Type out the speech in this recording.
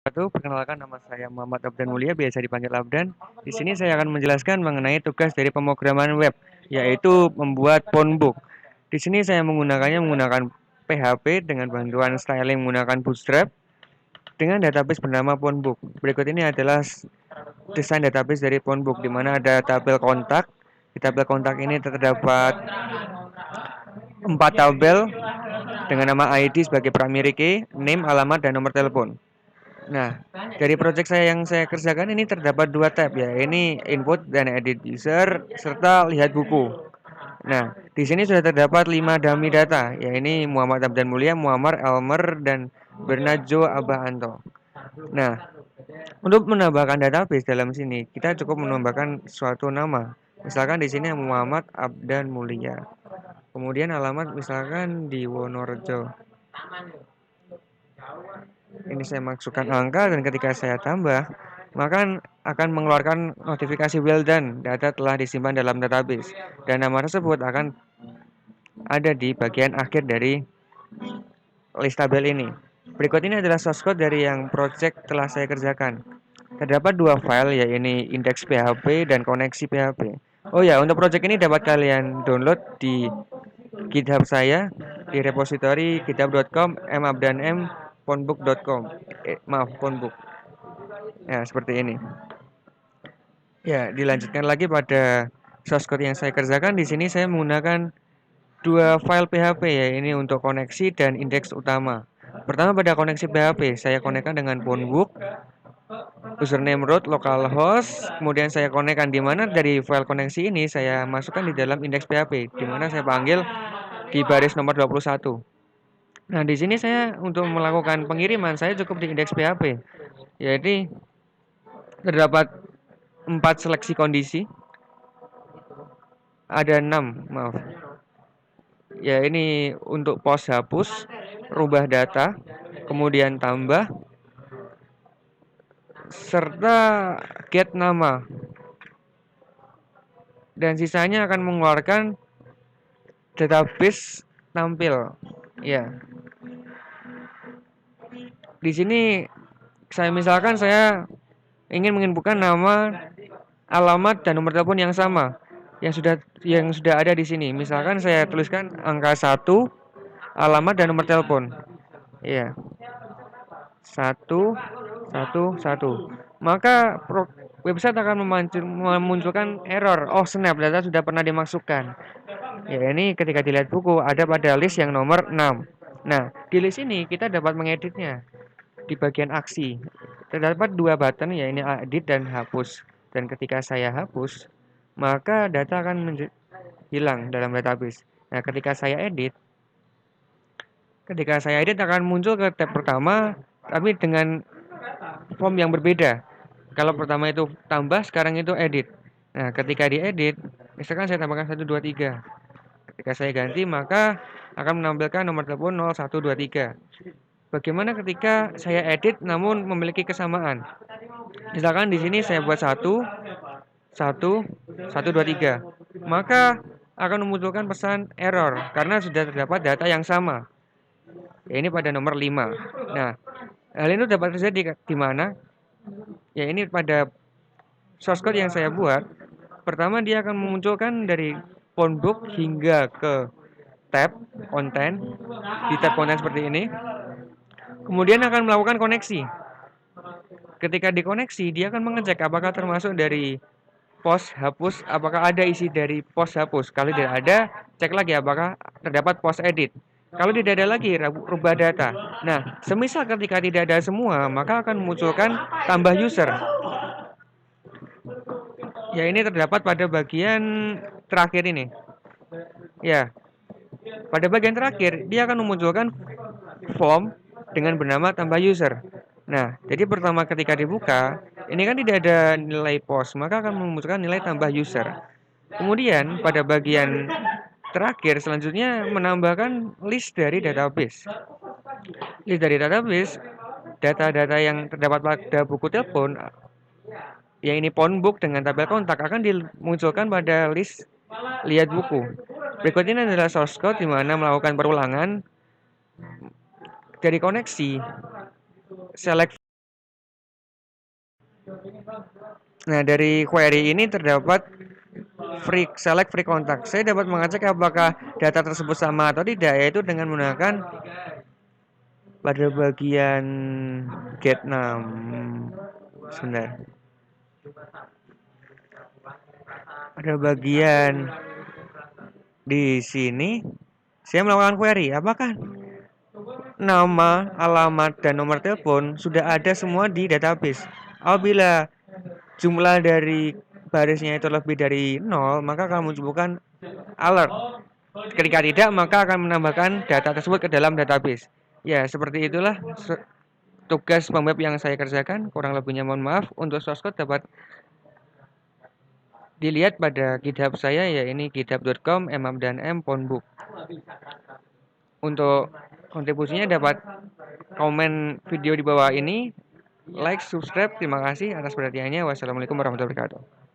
Perkenalkan nama saya Muhammad Abdan Mulia, biasa dipanggil Abdan. Di sini saya akan menjelaskan mengenai tugas dari pemrograman web, yaitu membuat phonebook. Di sini saya menggunakan PHP dengan bantuan styling menggunakan Bootstrap dengan database bernama phonebook. Berikut ini adalah desain database dari phonebook, di mana ada tabel kontak. Di tabel kontak ini terdapat 4 tabel dengan nama ID sebagai primary key, name, alamat, dan nomor telepon. Nah, dari project saya kerjakan ini terdapat 2 tab ya. Ini input dan edit user serta lihat buku. Nah, di sini sudah terdapat 5 dummy data, ya ini Muhammad Abdan Mulia, Muammar, Elmer, dan Bernard Joe Abah Anto. Nah, untuk menambahkan database dalam sini, kita cukup menambahkan suatu nama. Misalkan di sini Muhammad Abdan Mulia. Kemudian alamat misalkan di Wonorejo. Ini saya masukkan angka dan ketika saya tambah, maka akan mengeluarkan notifikasi well done, data telah disimpan dalam database. Dan nama tersebut akan ada di bagian akhir dari list tabel ini. Berikut ini adalah source code dari yang project telah saya kerjakan. Terdapat 2 file, yaitu index.php dan koneksi PHP. Oh ya, untuk project ini dapat kalian download di GitHub saya di repository github.com phonebook.com. Maaf, phonebook. Ya, seperti ini. Ya, dilanjutkan lagi pada source code yang saya kerjakan. Di sini saya menggunakan 2 file PHP, ya ini untuk koneksi dan indeks utama. Pertama pada koneksi PHP, saya konekkan dengan phonebook, username root localhost, kemudian saya konekkan di mana dari file koneksi ini saya masukkan di dalam indeks PHP, di mana saya panggil di baris nomor 21. Nah, di sini saya untuk melakukan pengiriman saya cukup di indeks PHP, yaitu terdapat 4 seleksi kondisi, ada 6, maaf. Ya, ini untuk post hapus, rubah data, kemudian tambah, serta get nama. Dan sisanya akan mengeluarkan database tampil. Ya. Di sini saya ingin menginputkan nama, alamat, dan nomor telepon yang sama yang sudah ada di sini. Misalkan saya tuliskan angka 1, alamat, dan nomor telepon. Iya. 111. Maka website akan memunculkan error. Oh, snap, data sudah pernah dimasukkan. Ya, ini ketika dilihat buku ada pada list yang nomor 6. Nah, di list ini kita dapat mengeditnya. Di bagian aksi terdapat 2 button, ya ini edit dan hapus. Dan ketika saya hapus, maka data akan hilang dalam database. Nah, ketika saya edit akan muncul ke tab pertama, tapi dengan form yang berbeda. Kalau pertama itu tambah, sekarang itu edit. Nah, ketika diedit, misalkan saya tambahkan 123. Ketika saya ganti, maka akan menampilkan nomor telepon 0123. Bagaimana ketika saya edit namun memiliki kesamaan? Misalkan di sini saya buat 123. Maka akan memunculkan pesan error karena sudah terdapat data yang sama. Ya, ini pada nomor 5. Nah, hal ini dapat terjadi di mana? Ya, ini pada source code yang saya buat. Pertama, dia akan memunculkan dari phonebook hingga ke tab konten. Di tab konten seperti ini. Kemudian akan melakukan koneksi. Ketika dikoneksi, dia akan mengecek apakah termasuk dari post hapus, apakah ada isi dari post hapus. Kalau tidak ada, cek lagi apakah terdapat post edit. Kalau tidak ada lagi, rubah data. Nah, semisal ketika tidak ada semua, maka akan memunculkan tambah user. Ya, ini terdapat pada bagian terakhir ini. Ya, pada bagian terakhir, dia akan memunculkan form dengan bernama tambah user. Nah, jadi pertama ketika dibuka, ini kan tidak ada nilai post, maka akan memunculkan nilai tambah user. Kemudian pada bagian terakhir selanjutnya menambahkan list dari database. List dari database, data-data yang terdapat pada buku telepon, yang ini phonebook dengan tabel kontak akan dimunculkan pada list lihat buku. Berikut ini adalah source code di mana melakukan perulangan dari koneksi select Nah, dari query ini terdapat select free contact. Saya dapat mengecek apakah data tersebut sama atau tidak, yaitu dengan menggunakan pada bagian get name. Sebentar. Pada bagian di sini saya melakukan query, apakah nama, alamat, dan nomor telepon sudah ada semua di database. Apabila jumlah dari barisnya itu lebih dari 0, maka akan munculkan alert. Ketika tidak, maka akan menambahkan data tersebut ke dalam database. Ya, seperti itulah tugas pemweb yang saya kerjakan. Kurang lebihnya mohon maaf. Untuk source code dapat dilihat pada GitHub saya, ya ini github.com dan phonebook. Untuk kontribusinya dapat komen video di bawah ini, like, subscribe. Terima kasih atas perhatiannya. Wassalamualaikum warahmatullahi wabarakatuh.